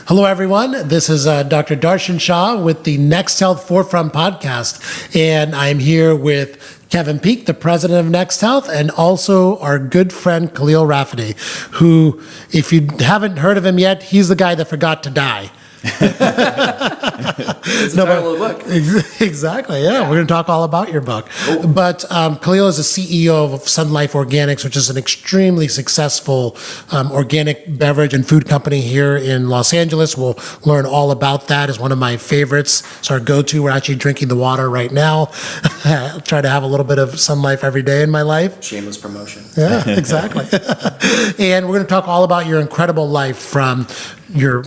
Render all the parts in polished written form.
Hello, everyone. This is Dr. Darshan Shah with the Next Health Forefront podcast, and I'm here with Kevin Peak, the president of Next Health, and also our good friend Khalil Rafati, who, if you haven't heard of him yet, he's the guy that forgot to die. It's the title of the book. Exactly, yeah. We're going to talk all about your book. Cool. But Khalil is the CEO of SunLife Organics, which is an extremely successful organic beverage and food company here in Los Angeles. We'll learn all about that. It's one of my favorites. It's our go-to. We're actually drinking the water right now. I try to have a little bit of SunLife every day in my life. Shameless promotion. Yeah, exactly. And we're going to talk all about your incredible life from your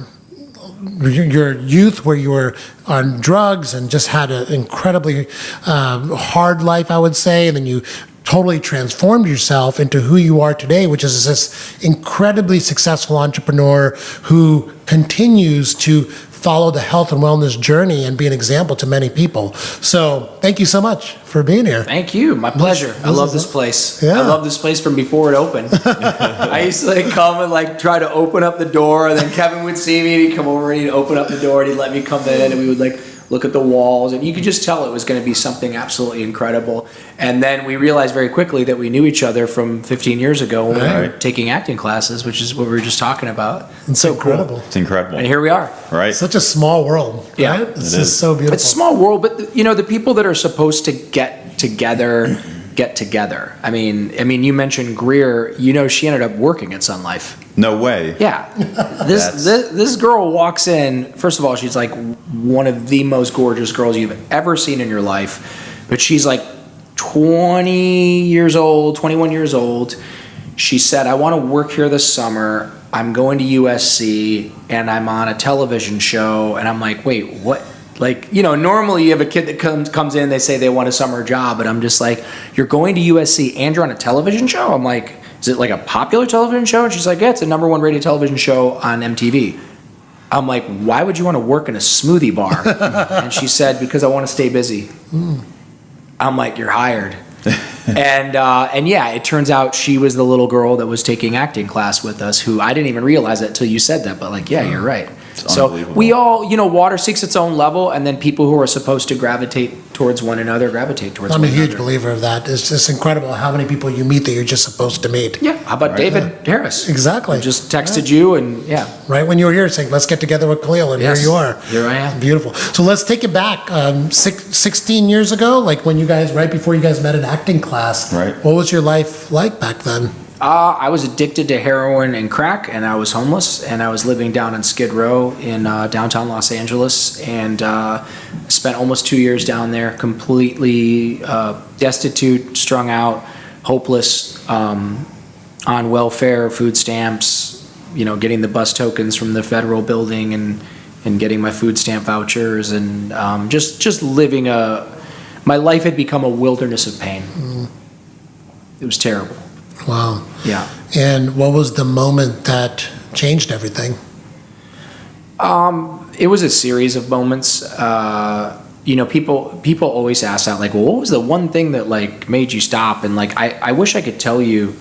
youth, where you were on drugs and just had an incredibly hard life, I would say, and then you totally transformed yourself into who you are today, which is this incredibly successful entrepreneur who continues to follow the health and wellness journey and be an example to many people. So thank you so much for being here. Thank you. My pleasure. I love this place. Yeah. I love this place from before it opened. I used to come and try to open up the door, and then Kevin would see me and he'd come over and he'd open up the door and he'd let me come in, and we would look at the walls, and you could just tell it was going to be something absolutely incredible. And then we realized very quickly that we knew each other from 15 years ago when we were taking acting classes, which is what we were just talking about. It's so incredible. Cool. It's incredible. And here we are. Right. Such a small world. Yeah. Right? It's just so beautiful. It's a small world, but the people that are supposed to get together. I mean, you mentioned Greer. She ended up working at SunLife. No way. Yeah. This girl walks in. First of all, she's like one of the most gorgeous girls you've ever seen in your life. But she's like 20 years old, 21 years old. She said, I want to work here this summer. I'm going to USC and I'm on a television show. And I'm like, wait, what? Normally you have a kid that comes in, they say they want a summer job, but I'm just like, you're going to USC and you're on a television show? I'm like, is it like a popular television show? And she's like, yeah, it's a #1 rated television show on MTV. I'm like, why would you want to work in a smoothie bar? And she said, because I want to stay busy. I'm like, you're hired. And yeah, it turns out she was the little girl that was taking acting class with us, who I didn't even realize it until you said that, but yeah, you're right. So we all, water seeks its own level, and then people who are supposed to gravitate towards one another gravitate towards one another. I'm a huge believer of that. It's just incredible how many people you meet that you're just supposed to meet. Yeah. How about David Harris? Exactly. I just texted you, and yeah. Right when you were here saying, let's get together with Khalil, and Yes. here you are. Here I am. Beautiful. So let's take it back 16 years ago, when you guys, right before you guys met in acting class. Right. What was your life like back then? I was addicted to heroin and crack, and I was homeless, and I was living down in Skid Row in downtown Los Angeles, and spent almost 2 years down there, completely destitute, strung out, hopeless, on welfare, food stamps, getting the bus tokens from the federal building and getting my food stamp vouchers, and just living my life had become a wilderness of pain. It was terrible. Wow. Yeah. And what was the moment that changed everything? It was a series of moments. People always ask that, well, what was the one thing that made you stop? And I wish I could tell you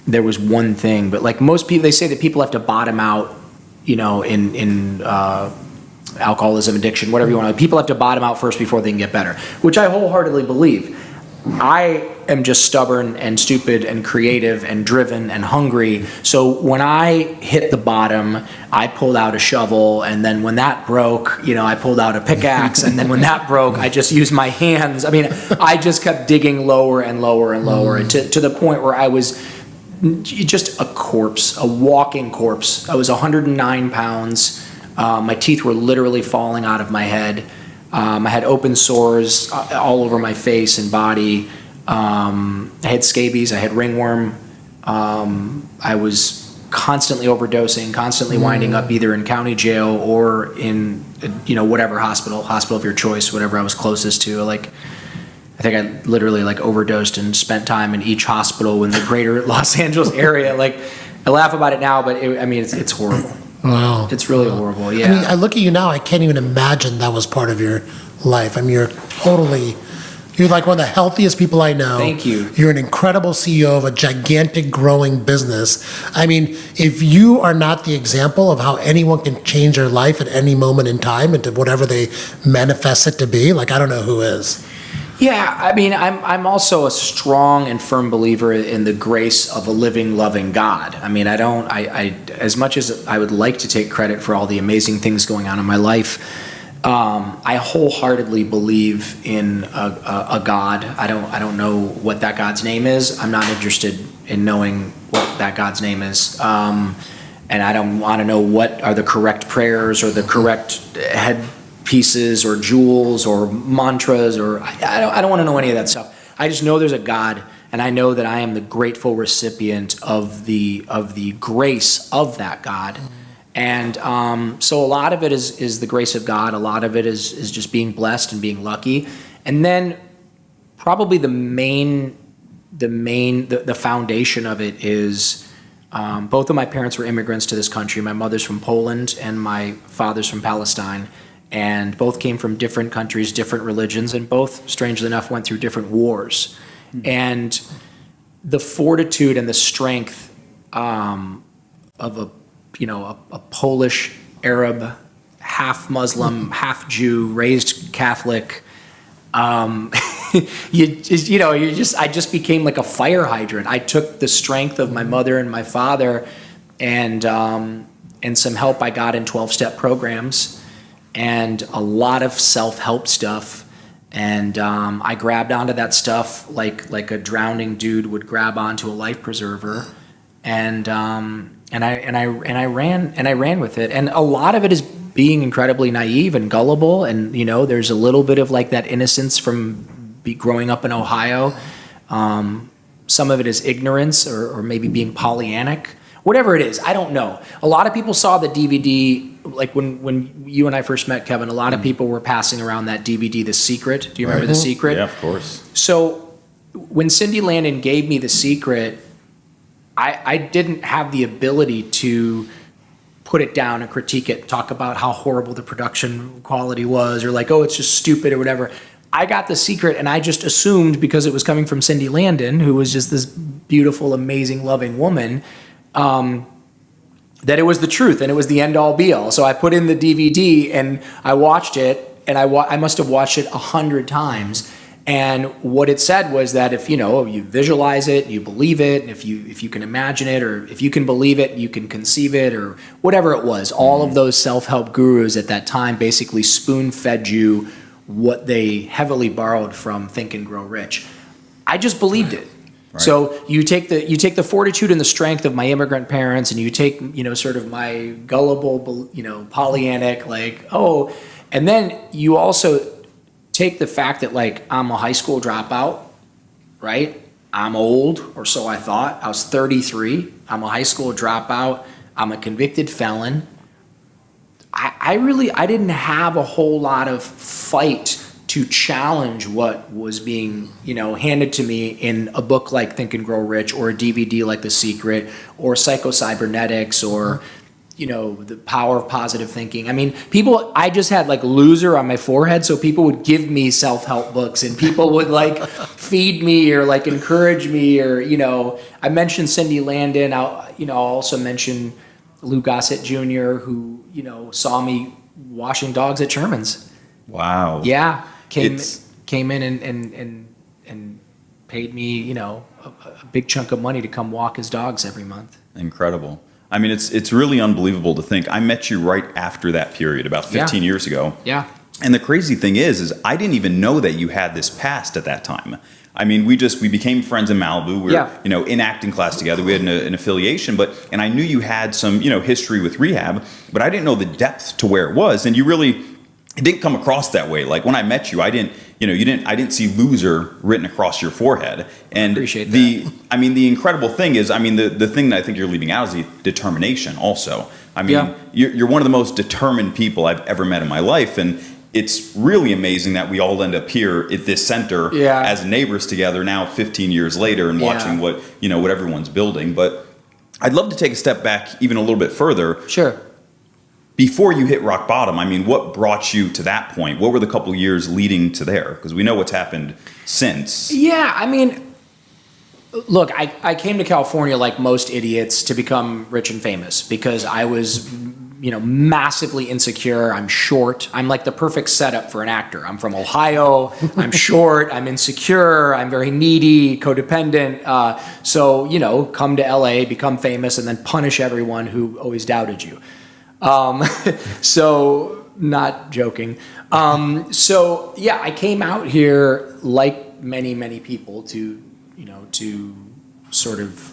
there was one thing, but most people, they say that people have to bottom out, in alcoholism, addiction, whatever you want. People have to bottom out first before they can get better, which I wholeheartedly believe. I am just stubborn and stupid and creative and driven and hungry. So when I hit the bottom, I pulled out a shovel, and then when that broke, I pulled out a pickaxe, and then when that broke, I just used my hands. I just kept digging lower and lower and lower, and to the point where I was just a corpse, a walking corpse. I was 109 pounds. My teeth were literally falling out of my head. I had open sores all over my face and body. I had scabies. I had ringworm. I was constantly overdosing, constantly winding up either in county jail or in, whatever hospital of your choice, whatever I was closest to. I think I literally overdosed and spent time in each hospital in the greater Los Angeles area. I laugh about it now, but it's horrible. Wow. It's really horrible, yeah. I look at you now, I can't even imagine that was part of your life. You're totally You're like one of the healthiest people I know. Thank you. You're an incredible CEO of a gigantic growing business. I mean, if you are not the example of how anyone can change their life at any moment in time into whatever they manifest it to be, like, I don't know who is. Yeah, I mean, I'm also a strong and firm believer in the grace of a living, loving God. I mean, I as much as I would like to take credit for all the amazing things going on in my life, I wholeheartedly believe in a God. I don't know what that God's name is. I'm not interested in knowing what that God's name is. And I don't want to know what are the correct prayers or the correct head pieces or jewels or mantras, or I don't want to know any of that stuff. I just know there's a God, and I know that I am the grateful recipient of the grace of that God. And so a lot of it is the grace of God. A lot of it is just being blessed and being lucky. And then probably the foundation of it is both of my parents were immigrants to this country. My mother's from Poland and my father's from Palestine. And both came from different countries, different religions, and both, strangely enough, went through different wars. And the fortitude and the strength of a Polish Arab, half Muslim, half Jew, raised Catholic. I just became like a fire hydrant. I took the strength of my mother and my father, and some help I got in 12-step programs, and a lot of self-help stuff. And I grabbed onto that stuff like a drowning dude would grab onto a life preserver, and I ran with it. And a lot of it is being incredibly naive and gullible, and there's a little bit of like that innocence from growing up in Ohio. Some of it is ignorance or maybe being Pollyannic. Whatever it is, I don't know. A lot of people saw the DVD, like when you and I first met, Kevin, a lot of people were passing around that DVD, The Secret. Do you remember The Secret? Yeah, of course. So when Cindy Landon gave me The Secret, I didn't have the ability to put it down and critique it, talk about how horrible the production quality was, or like, oh, it's just stupid or whatever. I got The Secret, and I just assumed, because it was coming from Cindy Landon, who was just this beautiful, amazing, loving woman, that it was the truth and it was the end all be all. So I put in the DVD and I watched it, and I must have watched it 100 times. And what it said was that if you visualize it, you believe it, and if you can imagine it, or if you can believe it, you can conceive it, or whatever it was. All of those self-help gurus at that time basically spoon-fed you what they heavily borrowed from Think and Grow Rich. I just believed it. Right. So you take the fortitude and the strength of my immigrant parents, and you take sort of my gullible Pollyannic, like, oh, and then you also take the fact that like I'm a high school dropout, right? I'm old, or so I thought. I was 33. I'm a high school dropout. I'm a convicted felon. I didn't have a whole lot of fight to challenge what was being, handed to me in a book like Think and Grow Rich, or a DVD like The Secret, or Psycho-Cybernetics, or, The Power of Positive Thinking. I mean, I just had like loser on my forehead, so people would give me self-help books, and people would like feed me or like encourage me, or, I mentioned Cindy Landon. I'll also mention Lou Gossett Jr., who, saw me washing dogs at Sherman's. Wow. Yeah. Came in and paid me, a big chunk of money to come walk his dogs every month. Incredible. I mean, it's really unbelievable to think. I met you right after that period, about 15 years ago. Yeah. And the crazy thing is I didn't even know that you had this past at that time. I mean, we became friends in Malibu. We were, in acting class together. We had an affiliation, and I knew you had some, history with rehab, but I didn't know the depth to where it was. And it didn't come across that way. Like when I met you, I didn't see loser written across your forehead. And appreciate that. The incredible thing is, the thing that I think you're leaving out is the determination also. You're one of the most determined people I've ever met in my life. And it's really amazing that we all end up here at this center as neighbors together now 15 years later, and watching what everyone's building. But I'd love to take a step back even a little bit further. Sure. before you hit rock bottom, I mean, what brought you to that point? What were the couple years leading to there? Because we know what's happened since. Yeah, I mean, look, I came to California like most idiots to become rich and famous because I was, massively insecure. I'm short. I'm like the perfect setup for an actor. I'm from Ohio. I'm short. I'm insecure. I'm very needy, codependent. So, come to LA, become famous, and then punish everyone who always doubted you. So not joking. I came out here like many people to sort of,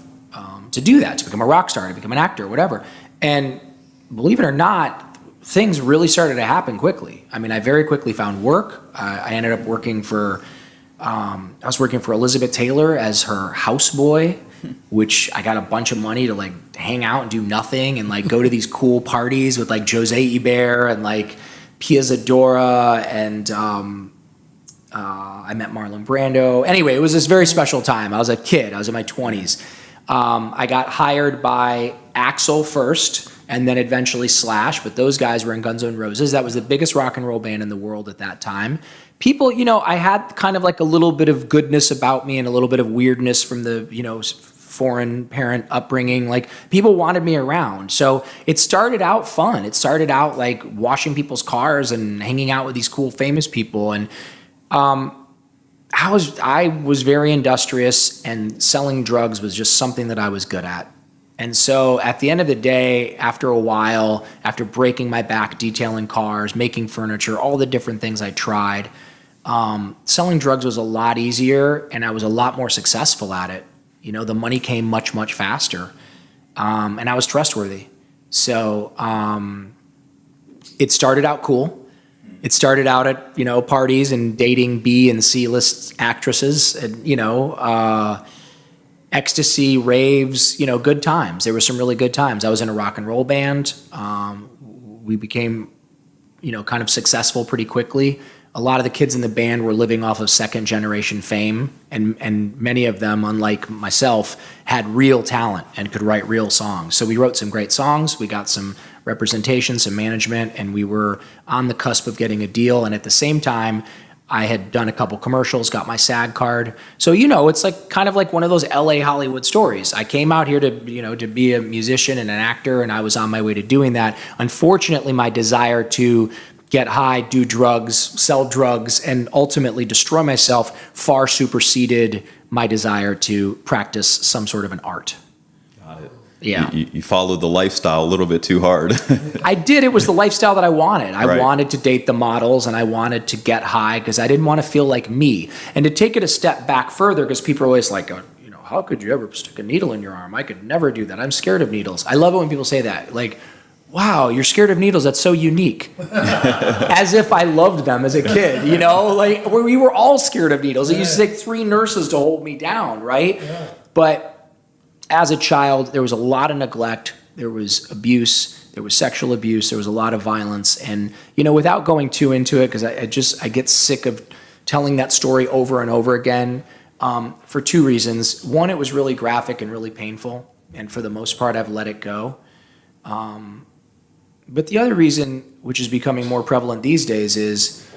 to do that, to become a rock star, to become an actor, whatever. And believe it or not, things really started to happen quickly. I mean, I very quickly found work. I ended up working for Elizabeth Taylor as her houseboy, which I got a bunch of money to like hang out and do nothing and like go to these cool parties with like Jose Ibert and like Pia Zadora and I met Marlon Brando. Anyway, it was this very special time. I was a kid. I was in my 20s. I got hired by Axl first and then eventually Slash, but those guys were in Guns N' Roses. That was the biggest rock and roll band in the world at that time. People, I had kind of like a little bit of goodness about me and a little bit of weirdness from the, foreign parent upbringing. Like people wanted me around. So it started out fun. It started out like washing people's cars and hanging out with these cool famous people. And I was very industrious, and selling drugs was just something that I was good at. And so at the end of the day, after a while, after breaking my back detailing cars, making furniture, all the different things I tried, selling drugs was a lot easier and I was a lot more successful at it. The money came much faster, and I was trustworthy. So it started out cool. It started out at, parties and dating B and C list actresses and, ecstasy, raves, good times. There were some really good times. I was in a rock and roll band. We became, kind of successful pretty quickly. A lot of the kids in the band were living off of second generation fame, and many of them, unlike myself, had real talent and could write real songs. So we wrote some great songs. We got some representation, some management, and we were on the cusp of getting a deal. And at the same time, I had done a couple commercials, got my SAG card. So, it's like kind of like one of those LA Hollywood stories. I came out here to be a musician and an actor, and I was on my way to doing that. Unfortunately, my desire to get high, do drugs, sell drugs, and ultimately destroy myself far superseded my desire to practice some sort of an art. Got it. Yeah. You followed the lifestyle a little bit too hard. I did. It was the lifestyle that I wanted. I Right. wanted to date the models and I wanted to get high because I didn't want to feel like me. And to take it a step back further, because people are always like, how could you ever stick a needle in your arm? I could never do that. I'm scared of needles. I love it when people say that. Like, wow, you're scared of needles. That's so unique. As if I loved them as a kid, like we were all scared of needles. It used to take 3 nurses to hold me down, right? Yeah. But as a child, there was a lot of neglect. There was abuse. There was sexual abuse. There was a lot of violence. And, without going too into it, because I get sick of telling that story over and over again for 2 reasons. One, it was really graphic and really painful. And for the most part, I've let it go. But the other reason, which is becoming more prevalent these days, is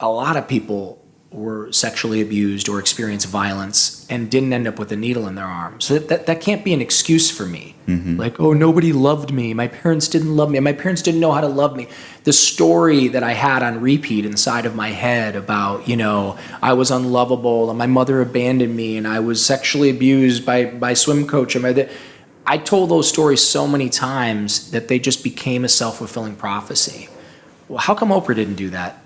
a lot of people were sexually abused or experienced violence and didn't end up with a needle in their arm. So that can't be an excuse for me. Mm-hmm. Like, oh, nobody loved me. My parents didn't love me. My parents didn't know how to love me. The story that I had on repeat inside of my head about, I was unlovable and my mother abandoned me and I was sexually abused by swim coach. I told those stories so many times that they just became a self-fulfilling prophecy. Well, how come Oprah didn't do that?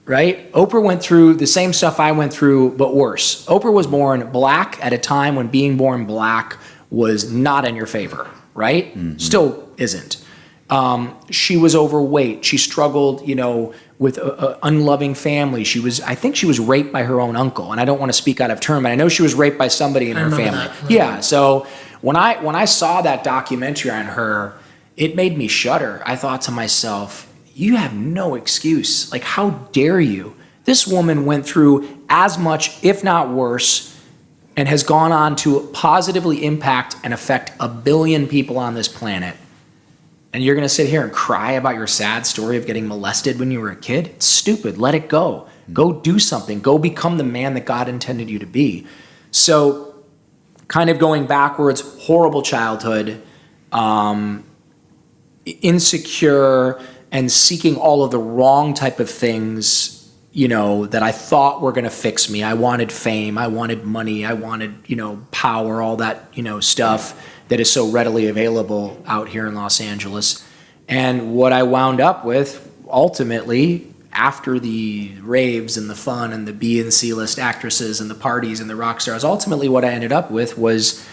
Right? Oprah went through the same stuff I went through, but worse. Oprah was born black at a time when being born black was not in your favor, right? Mm-hmm. Still isn't. She was overweight. She struggled, with an unloving family. I think she was raped by her own uncle. And I don't want to speak out of turn, but I know she was raped by somebody in her family. Yeah. So when I saw that documentary on her, it made me shudder. I thought to myself, you have no excuse. Like, how dare you? This woman went through as much, if not worse, and has gone on to positively impact and affect 1 billion people on this planet. And you're going to sit here and cry about your sad story of getting molested when you were a kid? It's stupid. Let it go. Go do something. Go become the man that God intended you to be. So kind of going backwards, horrible childhood, insecure, and seeking all of the wrong type of things, that I thought were going to fix me. I wanted fame. I wanted money. I wanted, power, all that, stuff that is so readily available out here in Los Angeles. And what I wound up with, ultimately, after the raves and the fun and the B and C list actresses and the parties and the rock stars, ultimately what I ended up with was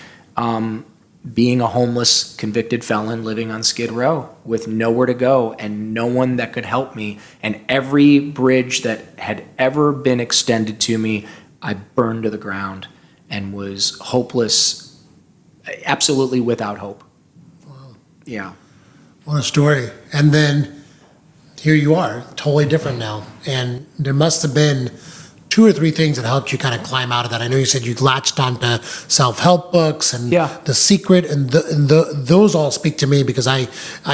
being a homeless convicted felon living on Skid Row with nowhere to go and no one that could help me. And every bridge that had ever been extended to me, I burned to the ground and was hopeless, absolutely without hope. Wow. Yeah. What a story. And then here you are, totally different now. And there must have been 2 or 3 things that helped you kind of climb out of that. I know you said you latched onto self-help books and The Secret, and those all speak to me because I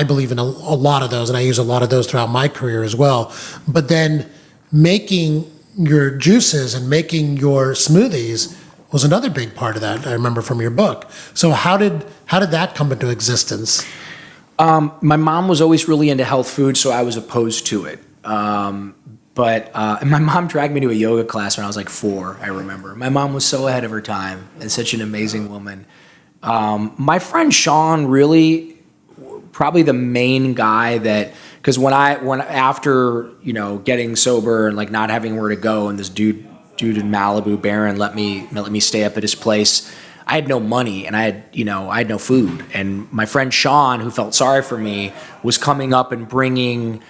believe in a lot of those, and I use a lot of those throughout my career as well. But then making your juices and making your smoothies was another big part of that, I remember from your book. So how did that come into existence? My mom was always really into health food, so I was opposed to it. But my mom dragged me to a yoga class when I was like 4, I remember. My mom was so ahead of her time and such an amazing woman. My friend Sean really, probably the main guy that, because after, getting sober and like not having where to go, and this dude in Malibu, Barron, let me stay up at his place, I had no money and I had no food. And my friend Sean, who felt sorry for me, was coming up and bringing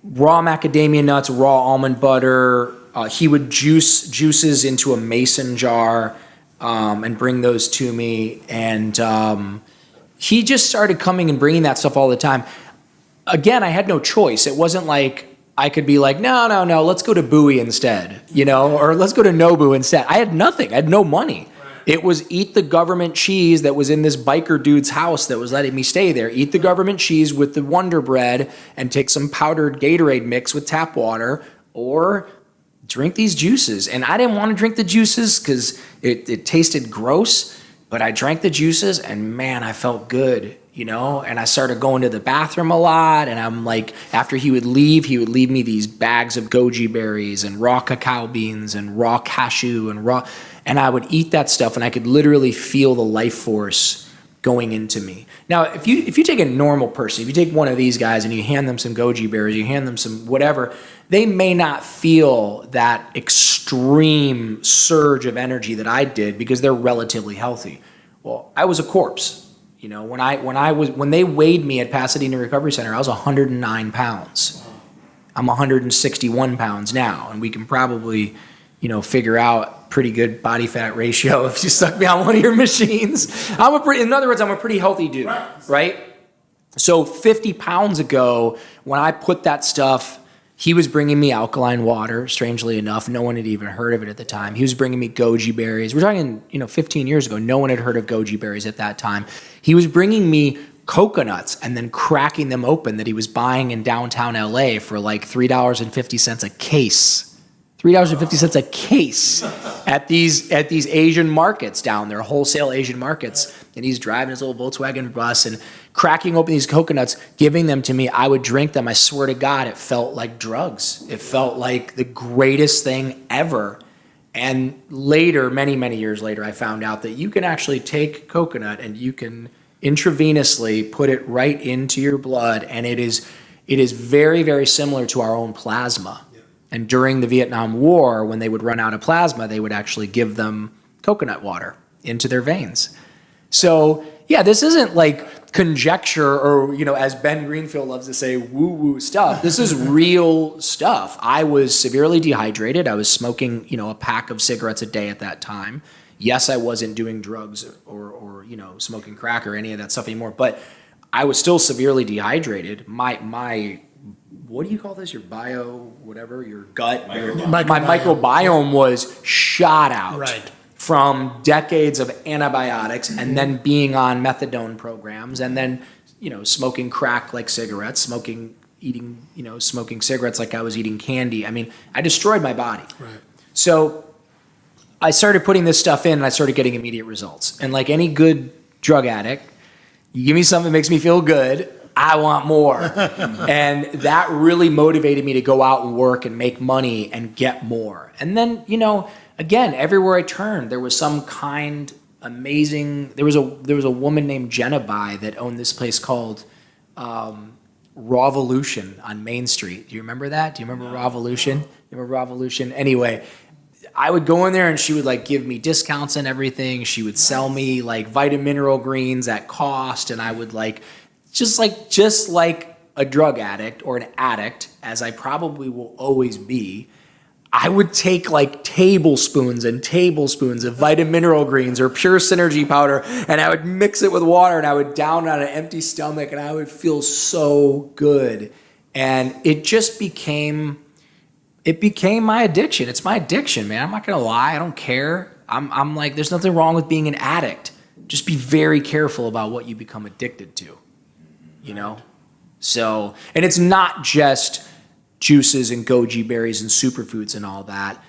raw macadamia nuts, raw almond butter. He would juices into a mason jar and bring those to me. And he just started coming and bringing that stuff all the time. Again, I had no choice. It wasn't like I could be like, no, let's go to Bowie instead, or let's go to Nobu instead. I had nothing. I had no money. It was eat the government cheese that was in this biker dude's house that was letting me stay there. Eat the government cheese with the Wonder Bread and take some powdered Gatorade mix with tap water, or drink these juices. And I didn't want to drink the juices because it tasted gross, but I drank the juices and man, I felt good, and I started going to the bathroom a lot. And I'm like, after he would leave me these bags of goji berries and raw cacao beans and raw cashew and I would eat that stuff and I could literally feel the life force going into me. Now, if you take a normal person, if you take one of these guys and you hand them some goji berries, you hand them some whatever, they may not feel that extreme surge of energy that I did because they're relatively healthy. Well, I was a corpse. When they weighed me at Pasadena Recovery Center, I was 109 pounds. I'm 161 pounds now, and we can probably, figure out pretty good body fat ratio if you stuck me on one of your machines. In other words, I'm a pretty healthy dude, right? So 50 pounds ago, when I put that stuff, he was bringing me alkaline water, strangely enough. No one had even heard of it at the time. He was bringing me goji berries. We're talking, 15 years ago. No one had heard of goji berries at that time. He was bringing me coconuts and then cracking them open that he was buying in downtown LA for like $3.50 a case. $3.50 a case at these Asian markets down there, wholesale Asian markets. And he's driving his little Volkswagen bus and cracking open these coconuts, giving them to me. I would drink them. I swear to God, it felt like drugs. It felt like the greatest thing ever. And later, many, many years later, I found out that you can actually take coconut and you can intravenously put it right into your blood. And it is very, very similar to our own plasma. And during the Vietnam War, when they would run out of plasma, they would actually give them coconut water into their veins. So, yeah, this isn't like conjecture or, as Ben Greenfield loves to say, woo-woo stuff. This is real stuff. I was severely dehydrated. I was smoking, a pack of cigarettes a day at that time. Yes, I wasn't doing drugs or smoking crack or any of that stuff anymore, but I was still severely dehydrated. My what do you call this? Your your gut, my microbiome was shot out from decades of antibiotics and then being on methadone programs and then smoking crack like cigarettes, smoking cigarettes like I was eating candy. I mean, I destroyed my body. Right. So I started putting this stuff in and I started getting immediate results. And like any good drug addict, you give me something that makes me feel good, I want more. And that really motivated me to go out and work and make money and get more. And then, again, everywhere I turned, there was some kind, amazing, there was a woman named Jenna Bai that owned this place called Rawvolution on Main Street. Do you remember that? Do you remember Rawvolution? You remember Rawvolution? Anyway, I would go in there and she would like give me discounts and everything. She would sell me like vitamin mineral greens at cost, and I would like just like a drug addict or an addict, as I probably will always be, I would take like tablespoons and tablespoons of vitamin mineral greens or pure synergy powder, and I would mix it with water and I would down it on an empty stomach, and I would feel so good. And it just became my addiction. It's my addiction, man. I'm not gonna lie. I don't care. I'm like, there's nothing wrong with being an addict. Just be very careful about what you become addicted to. So, and it's not just juices and goji berries and superfoods and all that.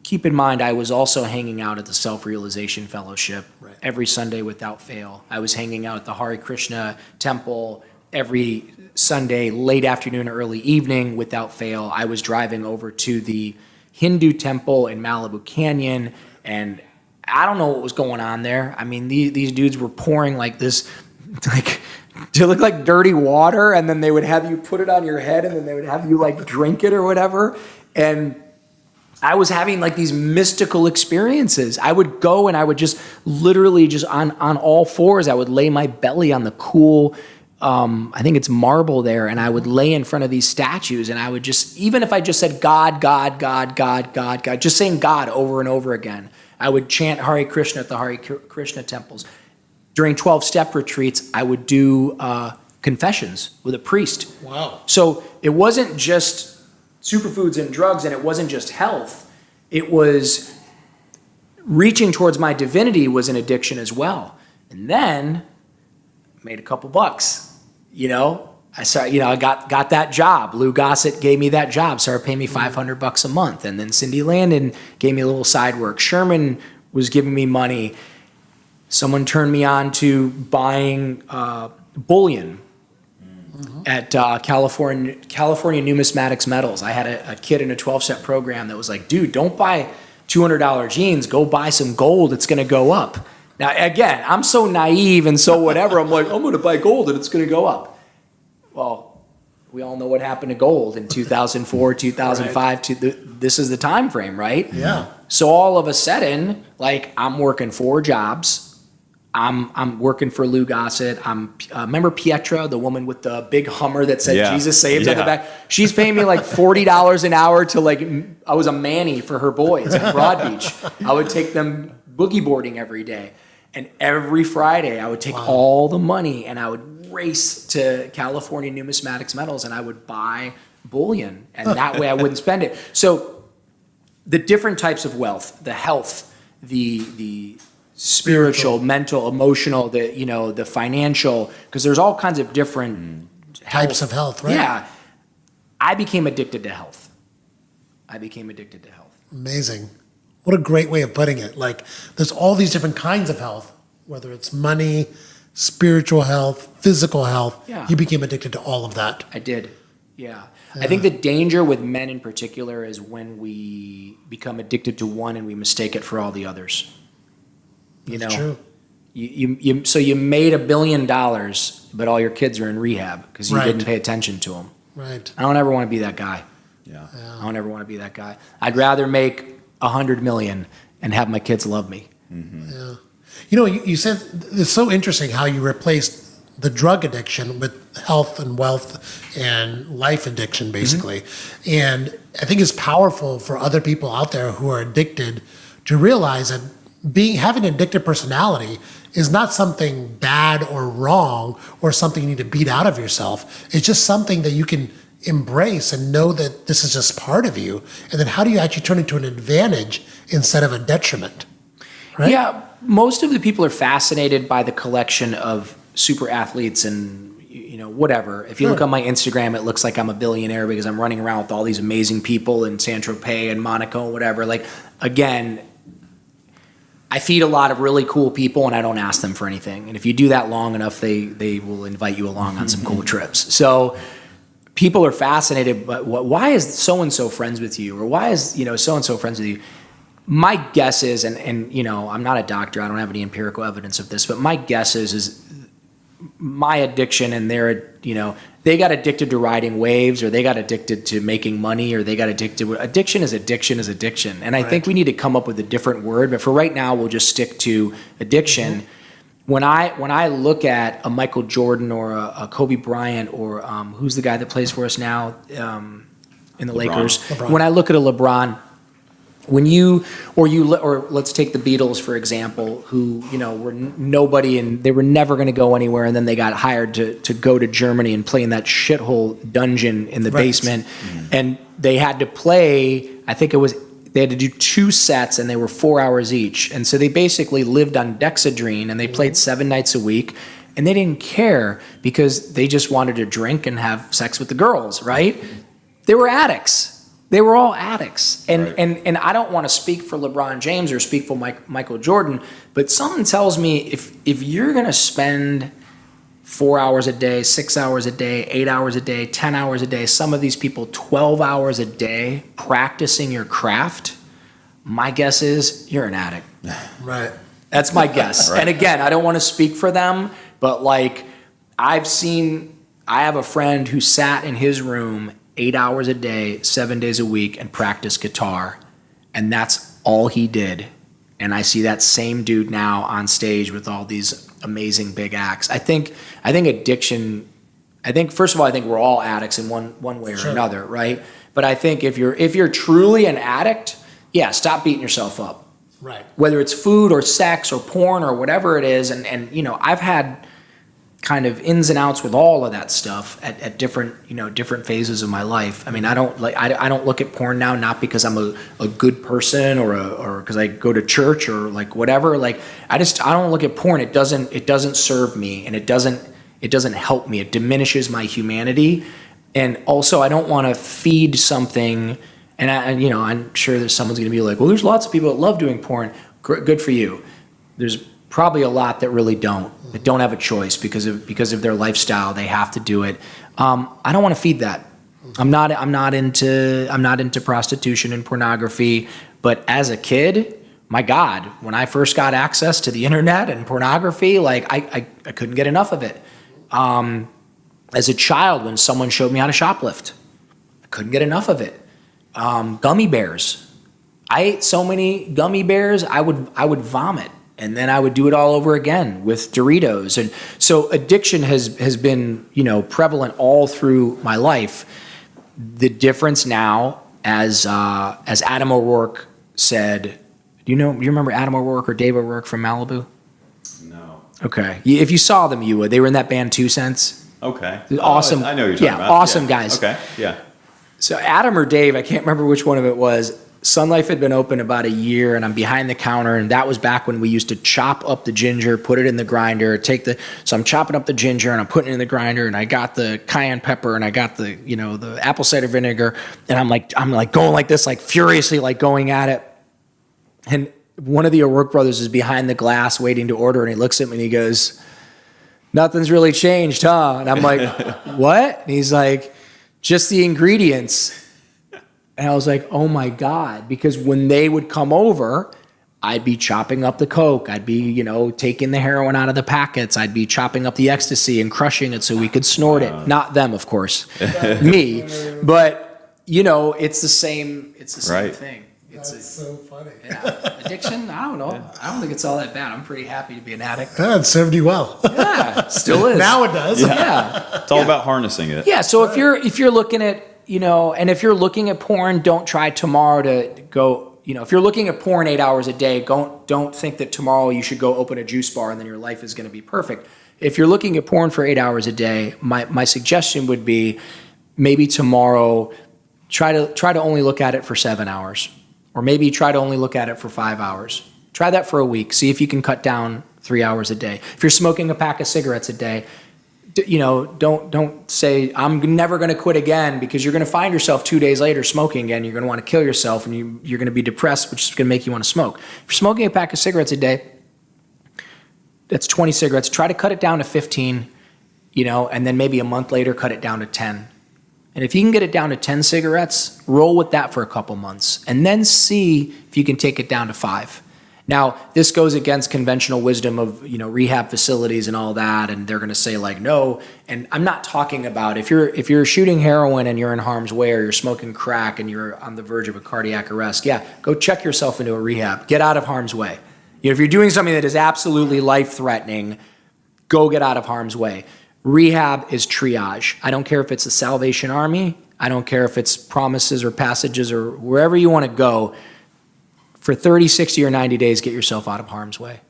Keep in mind, I was also hanging out at the Self-Realization Fellowship every Sunday without fail. I was hanging out at the Hare Krishna temple every Sunday, late afternoon, early evening without fail. I was driving over to the Hindu temple in Malibu Canyon, and I don't know what was going on there. I mean, these dudes were pouring like this, like, to look like dirty water, and then they would have you put it on your head, and then they would have you like drink it or whatever. And I was having like these mystical experiences. I would go and I would just literally just on all fours, I would lay my belly on the cool, I think it's marble there, and I would lay in front of these statues, and I would just, even if I just said God, God, God, God, God, God, just saying God over and over again, I would chant Hare Krishna at the Hare Krishna temples. During 12-step retreats, I would do confessions with a priest. Wow. So it wasn't just superfoods and drugs, and it wasn't just health. It was reaching towards my divinity was an addiction as well. And then made a couple bucks. I started, I got that job. Lou Gossett gave me that job, started paying me $500 a month. And then Cindy Landon gave me a little side work. Sherman was giving me money. Someone turned me on to buying bullion at California Numismatics Metals. I had a kid in a 12-step program that was like, dude, don't buy $200 jeans. Go buy some gold. It's going to go up. Now, again, I'm so naive and so whatever. I'm like, I'm going to buy gold and it's going to go up. Well, we all know what happened to gold in 2004, 2005. This is the time frame, right? Yeah. So all of a sudden, like, I'm working 4 jobs. I'm working for Lou Gossett. Remember Pietra, the woman with the big Hummer that said Jesus saves on the back? She's paying me like $40 an hour to like, I was a manny for her boys at Broad Beach. I would take them boogie boarding every day. And every Friday I would take all the money and I would race to California Numismatics Metals and I would buy bullion. And that way I wouldn't spend it. So the different types of wealth, the health, the spiritual, mental, emotional, the financial, because there's all kinds of different types of health, right? Yeah. I became addicted to health. Amazing. What a great way of putting it. Like, there's all these different kinds of health, whether it's money, spiritual health, physical health. Yeah. You became addicted to all of that. I did. Yeah. I think the danger with men in particular is when we become addicted to one and we mistake it for all the others. That's true. So you made $1 billion, but all your kids are in rehab because you didn't pay attention to them. Right. I don't ever want to be that guy. Yeah. I don't ever want to be that guy. I'd rather make $100 million and have my kids love me. Yeah. You said it's so interesting how you replaced the drug addiction with health and wealth and life addiction, basically. And I think it's powerful for other people out there who are addicted to realize that having an addictive personality is not something bad or wrong or something you need to beat out of yourself. It's just something that you can embrace and know that this is just part of you. And then how do you actually turn it into an advantage instead of a detriment? Right? Yeah, most of the people are fascinated by the collection of super athletes and, you know, whatever. If you look on my Instagram, it looks like I'm a billionaire because I'm running around with all these amazing people in Saint-Tropez and Monaco and whatever. Like, again, I feed a lot of really cool people and I don't ask them for anything. And if you do that long enough, they will invite you along on some cool trips. So people are fascinated, but why is so-and-so friends with you? Or why is, you know, so-and-so friends with you? My guess is, and you know, I'm not a doctor, I don't have any empirical evidence of this, but my guess is my addiction and their, you know, they got addicted to riding waves, or they got addicted to making money, or they got addicted. Addiction is addiction. And I think we need to come up with a different word, but for right now, we'll just stick to addiction. When I look at a Michael Jordan or a Kobe Bryant or who's the guy that plays for us now in the Lakers, when I look at a LeBron, or let's take the Beatles for example, who, you know, were nobody and they were never going to go anywhere, and then they got hired to go to Germany and play in that shithole dungeon in the basement, and they had to play. I think they had to do 2 sets, and they were 4 hours each, and so they basically lived on Dexedrine, and they played 7 nights a week, and they didn't care because they just wanted to drink and have sex with the girls, right? They were addicts. They were all addicts. And I don't want to speak for LeBron James or speak for Michael Jordan, but something tells me if you're going to spend 4 hours a day, 6 hours a day, 8 hours a day, 10 hours a day, some of these people 12 hours a day practicing your craft, my guess is you're an addict. Right. That's my guess. And again, I don't want to speak for them, but like I have a friend who sat in his room 8 hours a day, 7 days a week, and practice guitar. And that's all he did. And I see that same dude now on stage with all these amazing big acts. I think addiction, first of all, I think we're all addicts in one way or another, right? But I think if you're truly an addict, yeah, stop beating yourself up. Right. Whether it's food or sex or porn or whatever it is. And you know, I've had kind of ins and outs with all of that stuff at different, you know, different phases of my life. I mean, I don't look at porn now, not because I'm a good person or because I go to church or like whatever. Like I don't look at porn. It doesn't serve me, and it doesn't help me. It diminishes my humanity. And also I don't want to feed something, and you know, I'm sure that someone's going to be like, well, there's lots of people that love doing porn. Good for you. There's probably a lot that really don't have a choice because of their lifestyle. They have to do it. I don't want to feed that. I'm not into prostitution and pornography. But as a kid, my God, when I first got access to the internet and pornography, like I couldn't get enough of it. As a child, when someone showed me how to shoplift, I couldn't get enough of it. Gummy bears. I ate so many gummy bears, I would vomit. And then I would do it all over again with Doritos. And so addiction has been, you know, prevalent all through my life. The difference now, as Adam O'Rourke said, do you remember Adam O'Rourke or Dave O'Rourke from Malibu? No. Okay. If you saw them, you would. They were in that band 2 Cents. Okay. Awesome. I know you're talking about. Yeah, awesome guys. Okay, yeah. So Adam or Dave, I can't remember which one of it was. SunLife had been open about a year, and I'm behind the counter, and that was back when we used to chop up the ginger, put it in the grinder, so I'm chopping up the ginger and I'm putting it in the grinder, and I got the cayenne pepper and I got the, you know, the apple cider vinegar, and I'm like going like this, like furiously, like going at it. And one of the O'Rourke brothers is behind the glass waiting to order, and he looks at me and he goes, "Nothing's really changed, huh?" And I'm like, "What?" And he's like, "Just the ingredients." And I was like, oh my God, because when they would come over, I'd be chopping up the coke. I'd be, you know, taking the heroin out of the packets. I'd be chopping up the ecstasy and crushing it so we could snort it. Not them, of course, me. But, you know, it's the same thing. That's so funny. Yeah. Addiction, I don't know. Yeah. I don't think it's all that bad. I'm pretty happy to be an addict. Yeah, it served you well. Yeah, still is. Now it does. Yeah. It's all about harnessing it. Yeah, so if you're looking at, you know, and if you're looking at porn, don't try tomorrow to go, you know, if you're looking at porn 8 hours a day, don't think that tomorrow you should go open a juice bar and then your life is going to be perfect. If you're looking at porn for 8 hours a day, my suggestion would be maybe tomorrow try to only look at it for 7 hours, or maybe try to only look at it for 5 hours. Try that for a week. See if you can cut down 3 hours a day. If you're smoking a pack of cigarettes a day, don't say, I'm never going to quit again, because you're going to find yourself 2 days later smoking again. You're going to want to kill yourself, and you're going to be depressed, which is going to make you want to smoke. If you're smoking a pack of cigarettes a day, that's 20 cigarettes. Try to cut it down to 15, and then maybe a month later, cut it down to 10. And if you can get it down to 10 cigarettes, roll with that for a couple months, and then see if you can take it down to 5. Now, this goes against conventional wisdom of, rehab facilities and all that, and they're going to say like, no. And I'm not talking about if you're shooting heroin and you're in harm's way, or you're smoking crack and you're on the verge of a cardiac arrest. Yeah, go check yourself into a rehab. Get out of harm's way. If you're doing something that is absolutely life-threatening, go get out of harm's way. Rehab is triage. I don't care if it's the Salvation Army. I don't care if it's Promises or Passages or wherever you want to go. For 30, 60, or 90 days, get yourself out of harm's way,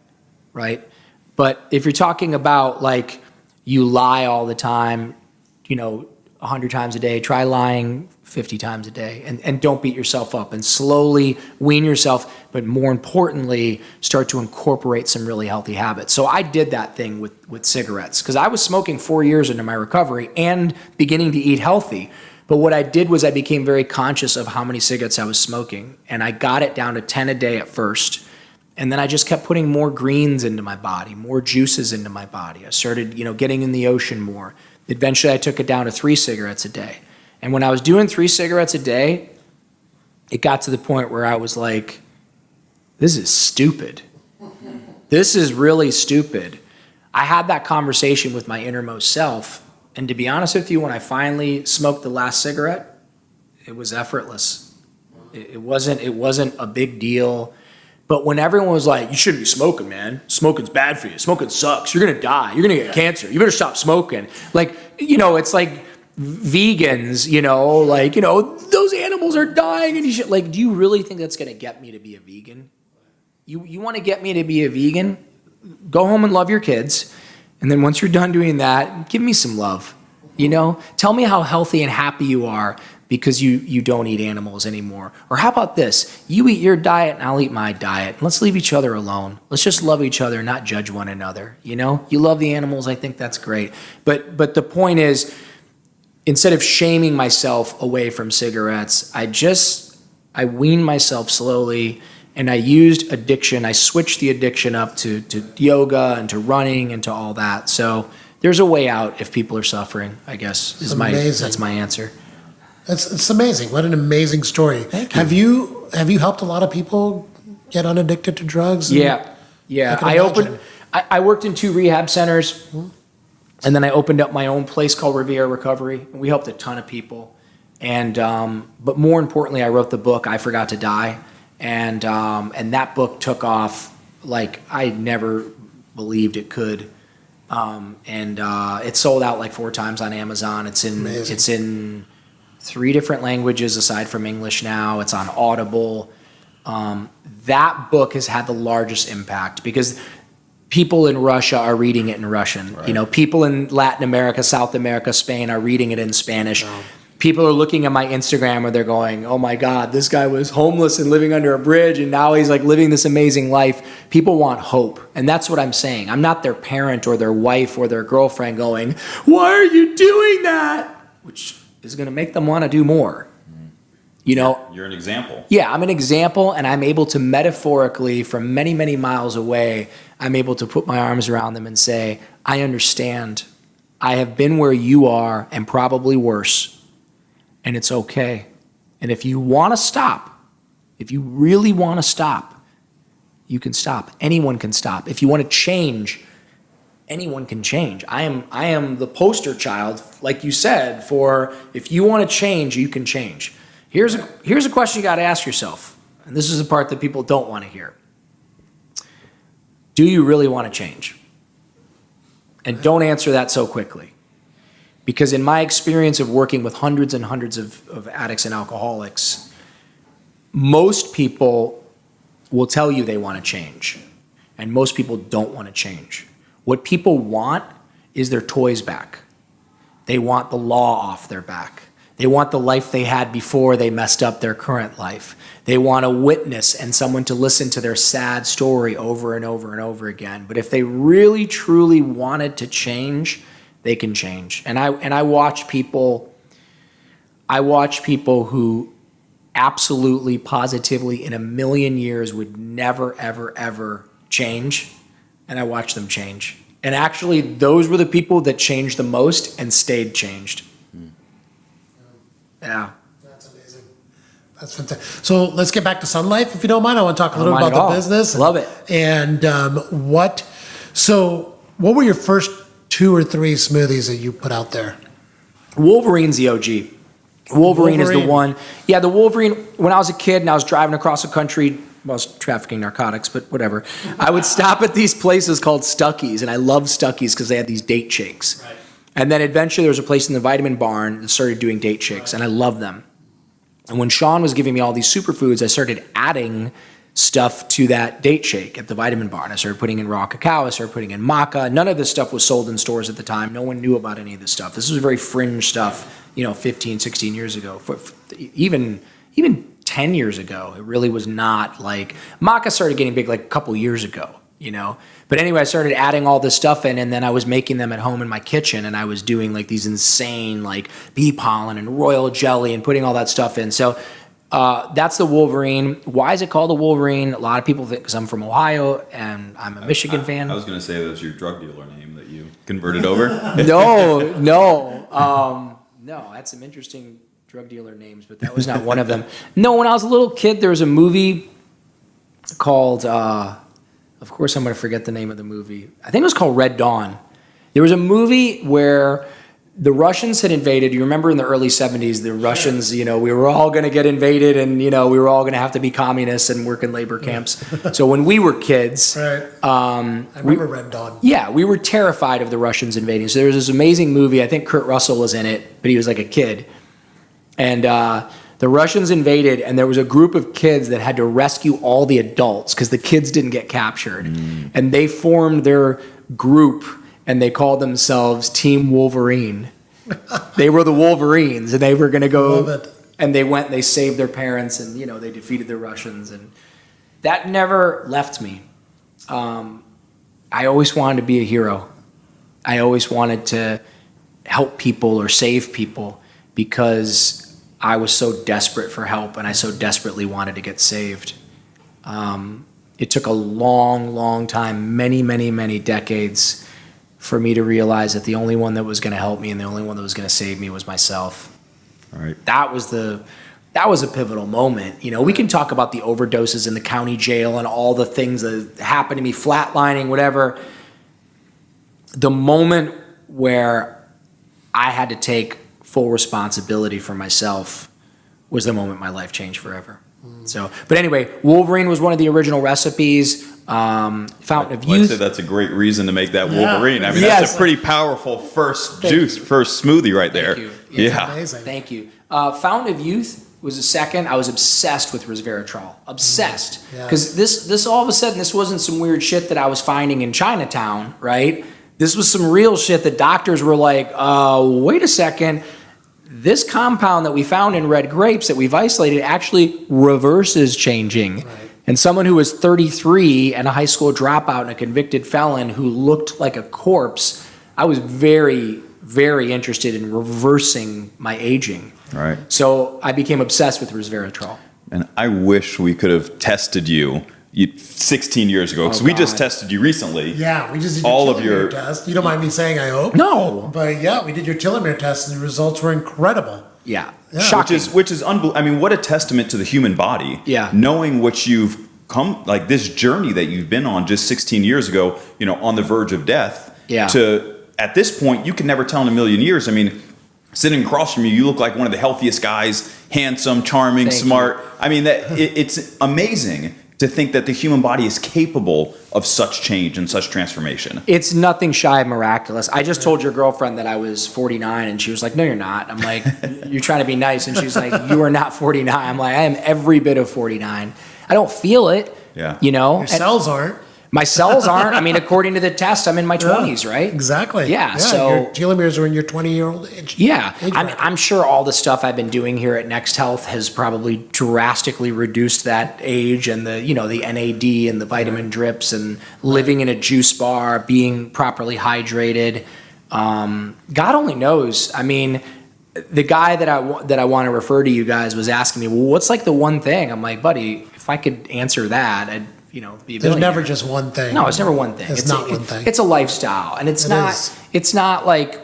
right? But if you're talking about like you lie all the time, 100 times a day, try lying 50 times a day, and don't beat yourself up, and slowly wean yourself, but more importantly, start to incorporate some really healthy habits. So I did that thing with cigarettes, because I was smoking 4 years into my recovery and beginning to eat healthy. But what I did was I became very conscious of how many cigarettes I was smoking, and I got it down to 10 a day at first. And then I just kept putting more greens into my body, more juices into my body. I started, getting in the ocean more. Eventually I took it down to 3 cigarettes a day. And when I was doing 3 cigarettes a day, it got to the point where I was like, this is stupid. This is really stupid. I had that conversation with my innermost self. And to be honest with you, when I finally smoked the last cigarette, it was effortless. It wasn't a big deal. But when everyone was like, you shouldn't be smoking, man. Smoking's bad for you. Smoking sucks. You're going to die. You're going to get cancer. You better stop smoking. Like, it's like vegans, those animals are dying and you should, like, do you really think that's going to get me to be a vegan? You want to get me to be a vegan? Go home and love your kids. And then once you're done doing that, give me some love. Tell me how healthy and happy you are because you don't eat animals anymore. Or how about this? You eat your diet and I'll eat my diet. Let's leave each other alone. Let's just love each other, not judge one another. You love the animals. I think that's great. But the point is, instead of shaming myself away from cigarettes, I weaned myself slowly. And I used addiction. I switched the addiction up to yoga and to running and to all that. So there's a way out if people are suffering, I guess, that's my answer. It's amazing. What an amazing story. Thank you. Have you helped a lot of people get unaddicted to drugs? Yeah. I worked in 2 rehab centers, and then I opened up my own place called Riviera Recovery. And we helped a ton of people. And but more importantly, I wrote the book, I Forgot to Die. And that book took off like I never believed it could. It sold out like 4 times on Amazon. It's in 3 different languages aside from English now. It's on Audible. That book has had the largest impact because people in Russia are reading it in Russian. Right. People in Latin America, South America, Spain are reading it in Spanish. Wow. People are looking at my Instagram and they're going, oh my God, this guy was homeless and living under a bridge and now he's like living this amazing life. People want hope. And that's what I'm saying. I'm not their parent or their wife or their girlfriend going, why are you doing that? Which is going to make them want to do more. You're an example. Yeah, I'm an example, and I'm able to metaphorically, from many, many miles away, I'm able to put my arms around them and say, I understand. I have been where you are and probably worse. And it's okay. And if you want to stop, if you really want to stop, you can stop. Anyone can stop. If you want to change, anyone can change. I am the poster child, like you said, for if you want to change, you can change. Here's a question you got to ask yourself. And this is the part that people don't want to hear. Do you really want to change? And don't answer that so quickly. Because in my experience of working with hundreds and hundreds of addicts and alcoholics, most people will tell you they want to change. And most people don't want to change. What people want is their toys back. They want the law off their back. They want the life they had before they messed up their current life. They want a witness and someone to listen to their sad story over and over and over again. But if they really, truly wanted to change, they can change. And I watch people who absolutely, positively, in a million years would never, ever, ever change. And I watch them change. And actually, those were the people that changed the most and stayed changed. Yeah. That's amazing. That's fantastic. So let's get back to SunLife, if you don't mind. I want to talk a little bit about the business. Love it. And what were your first 2 or 3 smoothies that you put out there? Wolverine's the OG. Wolverine is the one. Yeah, the Wolverine, when I was a kid and I was driving across the country, well, I was trafficking narcotics, but whatever. I would stop at these places called Stuckey's, and I loved Stuckey's because they had these date shakes. Right. And then eventually there was a place in the Vitamin Barn that started doing date shakes, and I loved them. And when Sean was giving me all these superfoods, I started adding stuff to that date shake at the Vitamin Barn. I started putting in raw cacao, I started putting in maca. None of this stuff was sold in stores at the time. No one knew about any of this stuff. This was very fringe stuff, 15, 16 years ago. Even 10 years ago, it really was not like, maca started getting big like a couple years ago, But anyway, I started adding all this stuff in, and then I was making them at home in my kitchen, and I was doing like these insane like bee pollen and royal jelly and putting all that stuff in. So that's the Wolverine. Why is it called the Wolverine? A lot of people think because I'm from Ohio and I'm a Michigan fan. I was going to say that was your drug dealer name that you converted over. No, I had some interesting drug dealer names, but that was not one of them. No, when I was a little kid, there was a movie called, of course I'm going to forget the name of the movie. I think it was called Red Dawn. There was a movie where the Russians had invaded. You remember in the early 70s, the Russians, we were all going to get invaded and, we were all going to have to be communists and work in labor camps. So when we were kids, right. I remember Red Dawn. Yeah, we were terrified of the Russians invading. So there was this amazing movie. I think Kurt Russell was in it, but he was like a kid. And the Russians invaded, and there was a group of kids that had to rescue all the adults because the kids didn't get captured. And they formed their group, and they called themselves Team Wolverine. They were the Wolverines, and they were going to go. Love it. And they went and they saved their parents, and they defeated the Russians. And that never left me. I always wanted to be a hero. I always wanted to help people or save people because I was so desperate for help, and I so desperately wanted to get saved. It took a long, long time, many, many, many decades for me to realize that the only one that was going to help me and the only one that was going to save me was myself. All right. That was a pivotal moment. We can talk about the overdoses in the county jail and all the things that happened to me, flatlining, whatever. The moment where I had to take full responsibility for myself was the moment my life changed forever. So, but anyway, Wolverine was one of the original recipes. Fountain of Youth. I'd say that's a great reason to make that Wolverine. I mean, that's a pretty powerful first smoothie right there. Thank you. Yeah. Amazing. Thank you. Fountain of Youth was a second. I was obsessed with resveratrol. Obsessed. Because this all of a sudden, this wasn't some weird shit that I was finding in Chinatown, right? This was some real shit that doctors were like, wait a second. This compound that we found in red grapes that we've isolated actually reverses changing. Right. And someone who was 33 and a high school dropout and a convicted felon who looked like a corpse, I was very, very interested in reversing my aging. All right. So I became obsessed with resveratrol. And I wish we could have tested you 16 years ago, because we just tested you recently. Yeah, we just did your telomere test. You don't mind me saying, I hope? No. But yeah, we did your telomere test, and the results were incredible. Yeah. Shocking. Which is unbelievable. I mean, what a testament to the human body. Yeah. Knowing what you've come, like this journey that you've been on just 16 years ago, on the verge of death. Yeah. To, at this point, you can never tell in a million years. I mean, sitting across from you, you look like one of the healthiest guys, handsome, charming, smart. You. I mean, it's amazing to think that the human body is capable of such change and such transformation. It's nothing shy of miraculous. I just told your girlfriend that I was 49, and she was like, no, you're not. I'm like, you're trying to be nice. And she's like, you are not 49. I'm like, I am every bit of 49. I don't feel it. Yeah. Your cells aren't. My cells aren't. I mean, according to the test, I'm in my 20s, right? Exactly. Yeah. So your telomeres are in your 20-year-old age. Yeah. I'm sure all the stuff I've been doing here at Next Health has probably drastically reduced that age, and the NAD and the vitamin drips and living in a juice bar, being properly hydrated. God only knows. I mean, the guy that I want to refer to you guys was asking me, well, what's like the one thing? I'm like, buddy, if I could answer that, I'd be a billionaire. There's never just one thing. No, it's never one thing. It's not one thing. It's a lifestyle, and it's not like,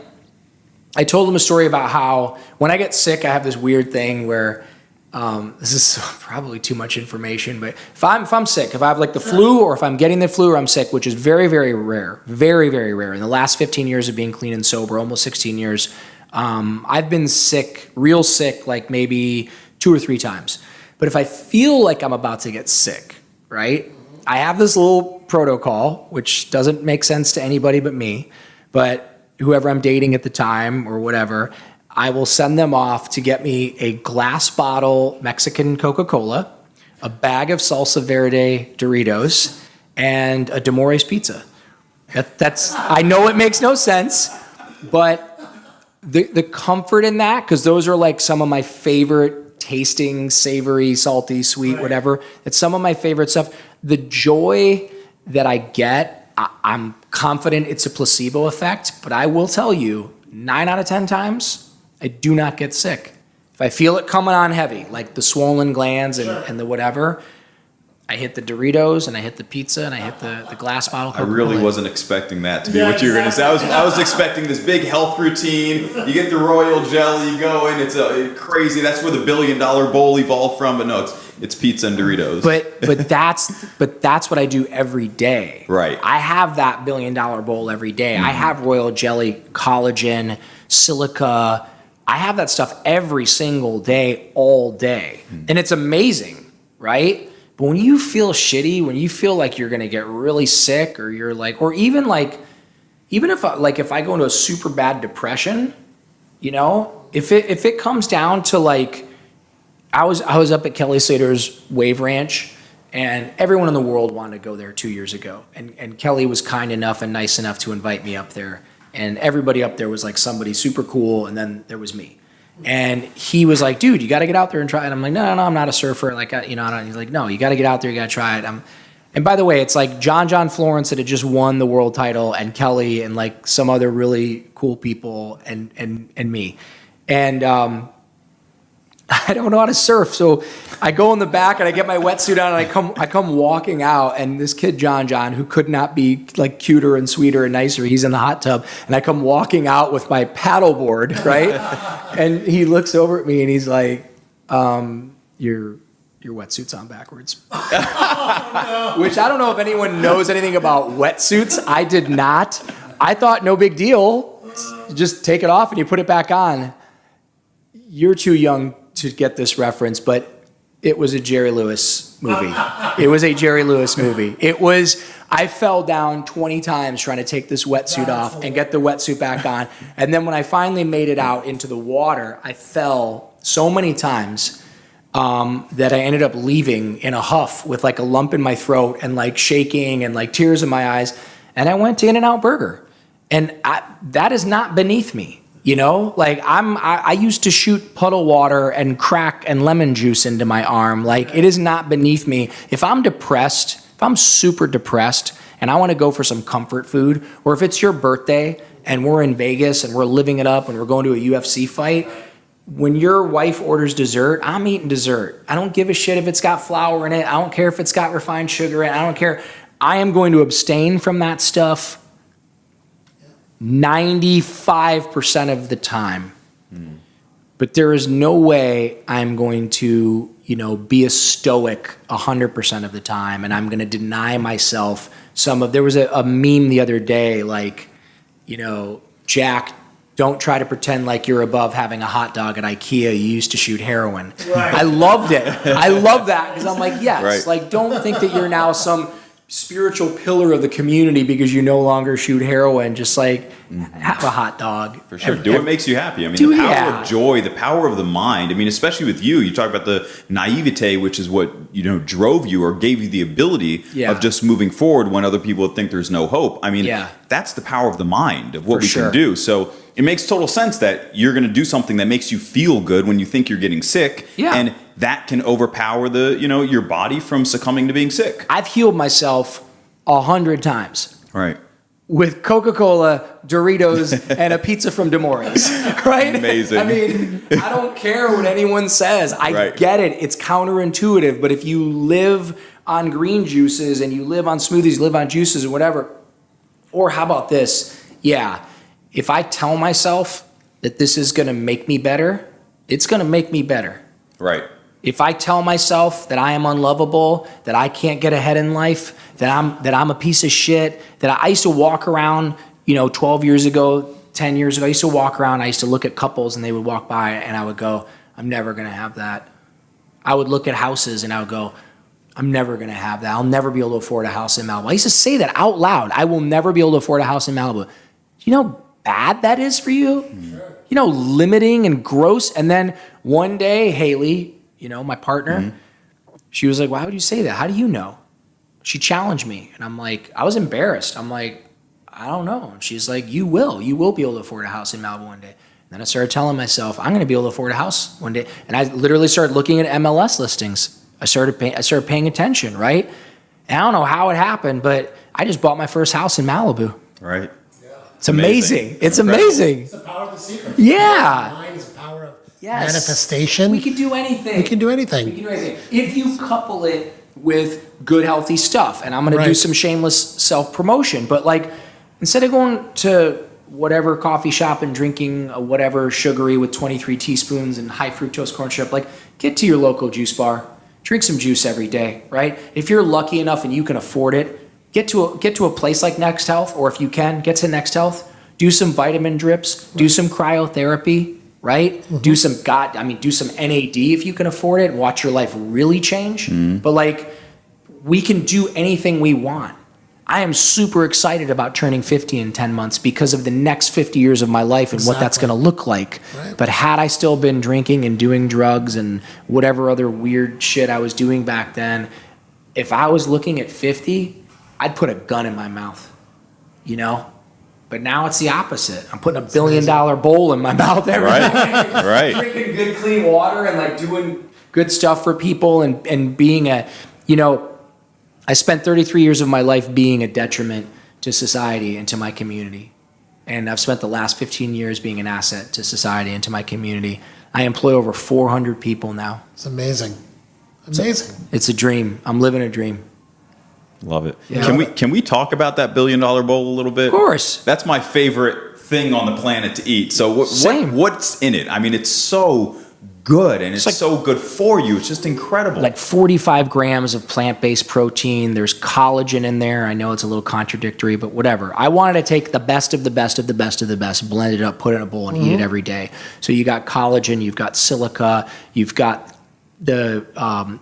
I told him a story about how when I get sick, I have this weird thing where, this is probably too much information, but if I'm sick, if I have like the flu, or if I'm getting the flu or I'm sick, which is very, very rare, very, very rare. In the last 15 years of being clean and sober, almost 16 years, I've been sick, real sick, like maybe 2 or 3 times. But if I feel like I'm about to get sick, right, I have this little protocol, which doesn't make sense to anybody but me, but whoever I'm dating at the time or whatever, I will send them off to get me a glass bottle Mexican Coca-Cola, a bag of salsa verde Doritos, and a D'Amore's pizza. That's I know it makes no sense, but the comfort in that, because those are like some of my favorite tasting, savory, salty, sweet, whatever. It's some of my favorite stuff. The joy that I get, I'm confident it's a placebo effect, but I will tell you, 9 out of 10 times, I do not get sick. If I feel it coming on heavy, like the swollen glands and the whatever, I hit the Doritos and I hit the pizza and I hit the glass bottle. I really wasn't expecting that to be what you were going to say. I was expecting this big health routine. You get the royal jelly, you go in. It's crazy. That's where the $1 billion bowl evolved from. But no, it's pizza and Doritos. But that's what I do every day. Right. I have that $1 billion bowl every day. Mm-hmm. I have royal jelly, collagen, silica. I have that stuff every single day, all day, and it's amazing, right? But when you feel shitty, when you feel like you're gonna get really sick, or you're like, or even if I go into a super bad depression, if it comes down to like, I was up at Kelly Slater's Wave Ranch, and everyone in the world wanted to go there 2 years ago, and Kelly was kind enough and nice enough to invite me up there, and everybody up there was like somebody super cool, and then there was me. And he was like, dude, you got to get out there and try it. And I'm like, no, I'm not a surfer. Like, he's like, no, you got to get out there. You got to try it. And by the way, it's like John Florence that had just won the world title, and Kelly, and like some other really cool people, and me. And I don't know how to surf. So I go in the back and I get my wetsuit on, and I come walking out, and this kid, John, who could not be like cuter and sweeter and nicer, he's in the hot tub, and I come walking out with my paddleboard, right? And he looks over at me and he's like, your wetsuit's on backwards. Oh, no. Which I don't know if anyone knows anything about wetsuits. I did not. I thought no big deal. Just take it off and you put it back on. You're too young to get this reference, but it was a Jerry Lewis movie. It was a Jerry Lewis movie. I fell down 20 times trying to take this wetsuit off and get the wetsuit back on. And then when I finally made it out into the water, I fell so many times that I ended up leaving in a huff with like a lump in my throat and like shaking and like tears in my eyes. And I went to In-N-Out Burger. And that is not beneath me. Like I used to shoot puddle water and crack and lemon juice into my arm. Like, it is not beneath me. If I'm depressed, if I'm super depressed and I want to go for some comfort food, or if it's your birthday and we're in Vegas and we're living it up and we're going to a UFC fight, when your wife orders dessert, I'm eating dessert. I don't give a shit if it's got flour in it. I don't care if it's got refined sugar in it. I don't care. I am going to abstain from that stuff 95% of the time. But there is no way I'm going to, be a stoic 100% of the time, and I'm going to deny myself there was a meme the other day, like, Jack, don't try to pretend like you're above having a hot dog at IKEA. You used to shoot heroin. Right. I loved it. I love that, because I'm like, yes, right. Like, don't think that you're now some spiritual pillar of the community because you no longer shoot heroin. Just like have a hot dog. For sure. Do what makes you happy. I mean, the power of joy, the power of the mind. I mean, especially with you talk about the naivete, which is what, drove you or gave you the ability of just moving forward when other people think there's no hope. I mean, that's the power of the mind of what we can do. So it makes total sense that you're going to do something that makes you feel good when you think you're getting sick. Yeah. And that can overpower your body from succumbing to being sick. I've healed myself 100 times. Right. With Coca-Cola, Doritos, and a pizza from D'Amore's, right? Amazing. I mean, I don't care what anyone says. I get it. It's counterintuitive. But if you live on green juices and you live on smoothies, live on juices or whatever, or how about this? Yeah, if I tell myself that this is going to make me better, it's going to make me better. Right. If I tell myself that I am unlovable, that I can't get ahead in life, that I'm a piece of shit, that I used to walk around, 12 years ago, 10 years ago, I used to walk around, I used to look at couples and they would walk by and I would go, I'm never going to have that. I would look at houses and I would go, I'm never going to have that. I'll never be able to afford a house in Malibu. I used to say that out loud. I will never be able to afford a house in Malibu. Do you know how bad that is for you? Sure. Limiting and gross. And then one day, Haley, my partner, she was like, why would you say that? How do you know? She challenged me. And I'm like, I was embarrassed. I'm like, I don't know. And she's like, you will be able to afford a house in Malibu one day. And then I started telling myself, I'm going to be able to afford a house one day. And I literally started looking at MLS listings. I started paying attention, right? And I don't know how it happened, but I just bought my first house in Malibu. Right. Yeah. It's amazing. It's amazing. It's the power of the secret. Yeah. The mind is the power of manifestation. We can do anything. We can do anything. If you couple it with good, healthy stuff. And I'm going to do some shameless self-promotion. But like, instead of going to whatever coffee shop and drinking whatever sugary with 23 teaspoons and high fructose corn syrup, like get to your local juice bar. Drink some juice every day, right? If you're lucky enough and you can afford it, get to a place like Next Health, or if you can, get to Next Health. Do some vitamin drips. Do some cryotherapy, right? Do some NAD if you can afford it. And watch your life really change. But like, we can do anything we want. I am super excited about turning 50 in 10 months because of the next 50 years of my life and what that's going to look like. Right. But had I still been drinking and doing drugs and whatever other weird shit I was doing back then, if I was looking at 50, I'd put a gun in my mouth, But now it's the opposite. I'm putting $1 billion bowl in my mouth every day. Right. Drinking good, clean water and like doing good stuff for people and being I spent 33 years of my life being a detriment to society and to my community. And I've spent the last 15 years being an asset to society and to my community. I employ over 400 people now. It's amazing. Amazing. It's a dream. I'm living a dream. Love it. Yeah. Can we talk about that $1 billion bowl a little bit? Of course. That's my favorite thing on the planet to eat. So what's in it? I mean, it's so good and it's like, so good for you. It's just incredible. Like 45 grams of plant-based protein. There's collagen in there. I know it's a little contradictory, but whatever. I wanted to take the best of the best of the best of the best, blend it up, put it in a bowl, and eat it every day. So you got collagen, you've got silica, you've got the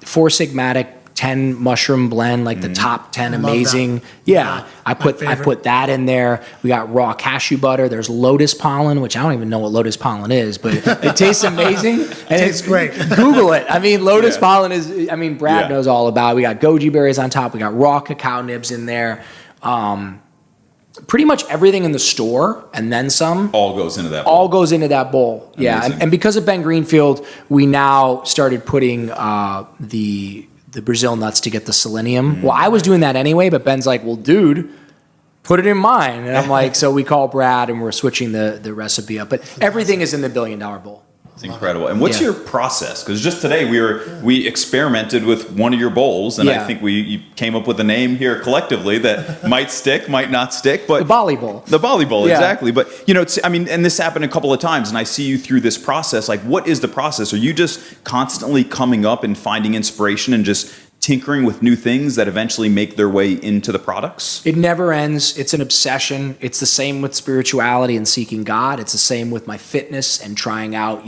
Four Sigmatic 10 mushroom blend, like the top 10 amazing. Yeah, I put that in there. We got raw cashew butter. There's lotus pollen, which I don't even know what lotus pollen is, but it tastes amazing. And it's great. Google it. I mean, lotus pollen is, Brad knows all about it. We got goji berries on top. We got raw cacao nibs in there. Pretty much everything in the store and then some. All goes into that bowl. All goes into that bowl. Amazing. Yeah, and because of Ben Greenfield, we now started putting the Brazil nuts to get the selenium. Well, I was doing that anyway, but Ben's like, well, dude, put it in mine. And I'm like, so we call Brad and we're switching the recipe up. But everything is in the $1 billion bowl. It's incredible. And what's your process? Because just today we experimented with one of your bowls, and I think you came up with a name here collectively that might stick, might not stick. But the Bali Bowl. The Bali Bowl, exactly. But and this happened a couple of times, and I see you through this process. Like, what is the process? Are you just constantly coming up and finding inspiration and just tinkering with new things that eventually make their way into the products? It never ends. It's an obsession. It's the same with spirituality and seeking God. It's the same with my fitness and trying out,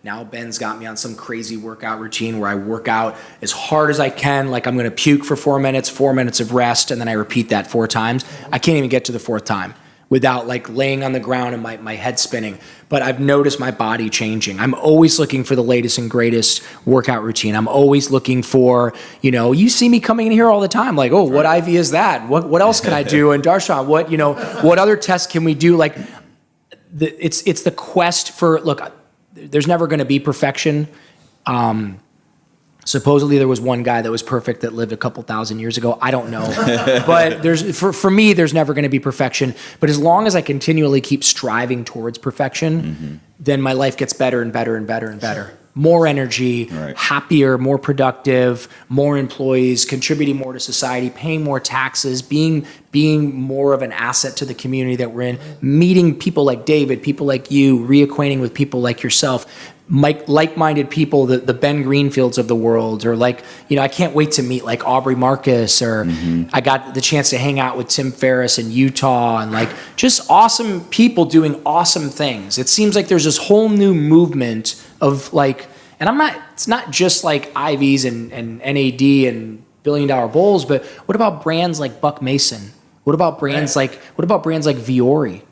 now Ben's got me on some crazy workout routine where I work out as hard as I can, like I'm going to puke for 4 minutes of rest, and then I repeat that 4 times. I can't even get to the 4th time without like laying on the ground and my head spinning. But I've noticed my body changing. I'm always looking for the latest and greatest workout routine. I'm always looking for, you see me coming in here all the time, like, oh, what IV is that? What else can I do? And Darshan, what other tests can we do? Like, it's the quest for, look, there's never going to be perfection. Supposedly there was one guy that was perfect that lived a couple thousand years ago. I don't know. But for me, there's never going to be perfection. But as long as I continually keep striving towards perfection, then my life gets better and better and better and better. More energy, happier, more productive, more employees, contributing more to society, paying more taxes, being more of an asset to the community that we're in, meeting people like David, people like you, reacquainting with people like yourself, like-minded people, the Ben Greenfields of the world, or I can't wait to meet like Aubrey Marcus, or I got the chance to hang out with Tim Ferriss in Utah, and just awesome people doing awesome things. It seems like there's this whole new movement of it's not just like IVs and NAD and billion-dollar bowls, but what about brands like Buck Mason? What about brands like Viore,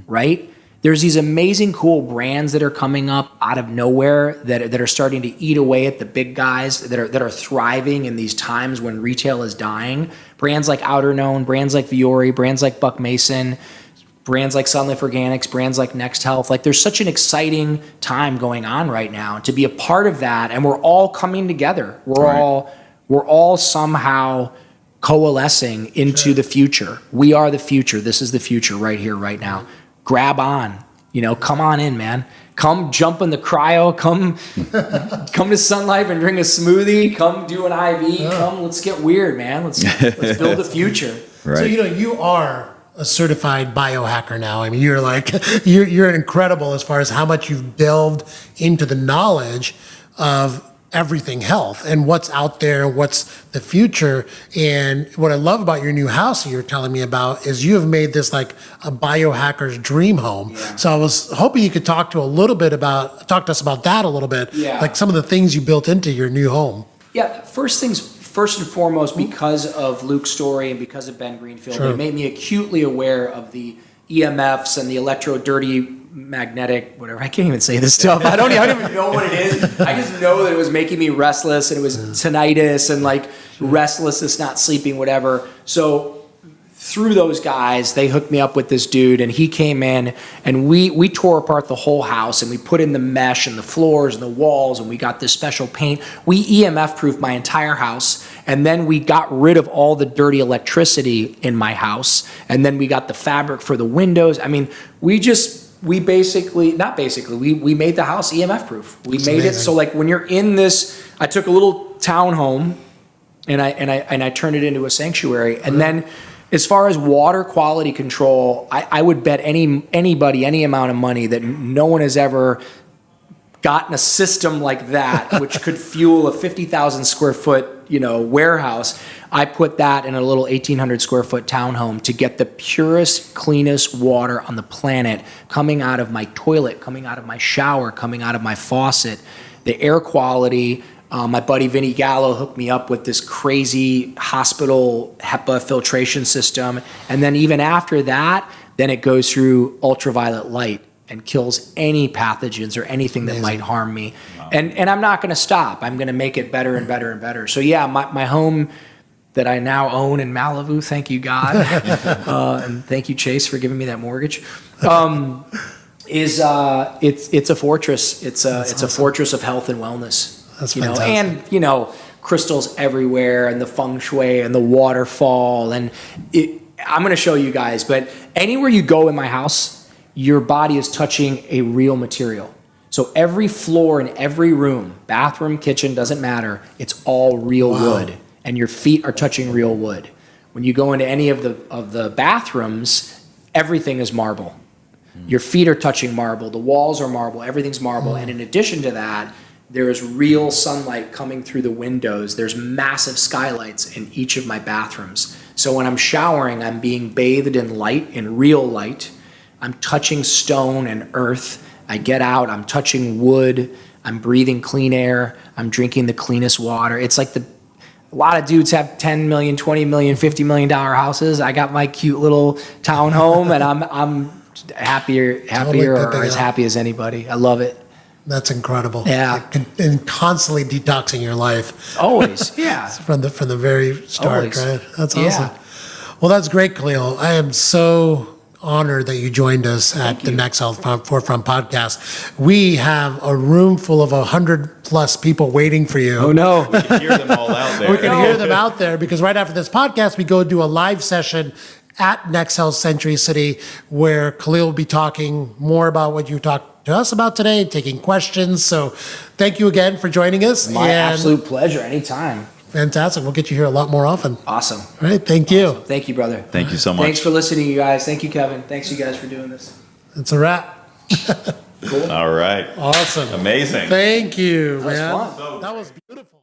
right? There's these amazing, cool brands that are coming up out of nowhere that are starting to eat away at the big guys that are thriving in these times when retail is dying. Brands like Outerknown, brands like Viore, brands like Buck Mason, brands like SunLife Organics, brands like Next Health. There's such an exciting time going on right now to be a part of that, and we're all coming together. We're all somehow coalescing into the future. We are the future. This is the future right here, right now. Grab on, come on in, man. Come jump in the cryo. Come to SunLife and drink a smoothie. Come do an IV. Come, let's get weird, man. Let's build a future. Right. So you are a certified biohacker now. I mean, you're incredible as far as how much you've delved into the knowledge of everything health and what's out there, what's the future. And what I love about your new house that you're telling me about is you have made this like a biohacker's dream home. Yeah. So I was hoping you could talk to us about that a little bit, like some of the things you built into your new home. Yeah, first and foremost, because of Luke's story and because of Ben Greenfield, it made me acutely aware of the EMFs and the magnetic, whatever. I can't even say this stuff. I don't even know what it is. I just know that it was making me restless, and it was tinnitus and restlessness, not sleeping, whatever. So through those guys, they hooked me up with this dude, and he came in, and we tore apart the whole house, and we put in the mesh and the floors and the walls, and we got this special paint. We EMF proofed my entire house, and then we got rid of all the dirty electricity in my house, and then we got the fabric for the windows. I mean, we made the house EMF proof. We made it so when you're in this, I took a little townhome and I turned it into a sanctuary. And then as far as water quality control, I would bet anybody any amount of money that no one has ever gotten a system like that, which could fuel a 50,000 square foot, warehouse. I put that in a little 1,800 square foot townhome to get the purest, cleanest water on the planet coming out of my toilet, coming out of my shower, coming out of my faucet. The air quality, my buddy Vinny Gallo hooked me up with this crazy hospital HEPA filtration system. And then even after that, then it goes through ultraviolet light and kills any pathogens or anything that might harm me. Wow. And I'm not going to stop. I'm going to make it better and better and better. So yeah, my home that I now own in Malibu, thank you, God, and thank you, Chase, for giving me that mortgage, it's a fortress. It's a fortress of health and wellness. That's fantastic. And crystals everywhere, and the feng shui and the waterfall, and I'm going to show you guys. But anywhere you go in my house, your body is touching a real material. So every floor in every room, bathroom, kitchen, doesn't matter. It's all real wood, and your feet are touching real wood. When you go into any of the bathrooms, everything is marble. Your feet are touching marble. The walls are marble. Everything's marble. And in addition to that, There's real sunlight coming through the windows. There's massive skylights in each of my bathrooms. So when I'm showering, I'm being bathed in light, in real light. I'm touching stone and earth. I get out, I'm touching wood. I'm breathing clean air. I'm drinking the cleanest water. It's like a lot of dudes have 10 million, 20 million, $50 million houses. I got my cute little townhome, and I'm happier or as happy as anybody. I love it. That's incredible. Yeah. And constantly detoxing your life. Always, yeah. From the very start, Always. right? That's awesome. Yeah. Well, that's great, Khalil. I am so honored that you joined us at the Next Health Forefront podcast. We have a room full of 100+ people waiting for you. Oh, no. We can hear them all out there. We can hear them out there because right after this podcast, we go do a live session at Next Health Century City where Khalil will be talking more about what you talked to us about today, taking questions. So thank you again for joining us. My absolute pleasure. Anytime. Fantastic. We'll get you here a lot more often. Awesome. All right. Thank you. Awesome. Thank you, brother. Thank you so much. Thanks for listening, you guys. Thank you, Kevin. Thanks, you guys, for doing this. It's a wrap. All right. Awesome. Amazing. Thank you, That was man. fun. That was beautiful.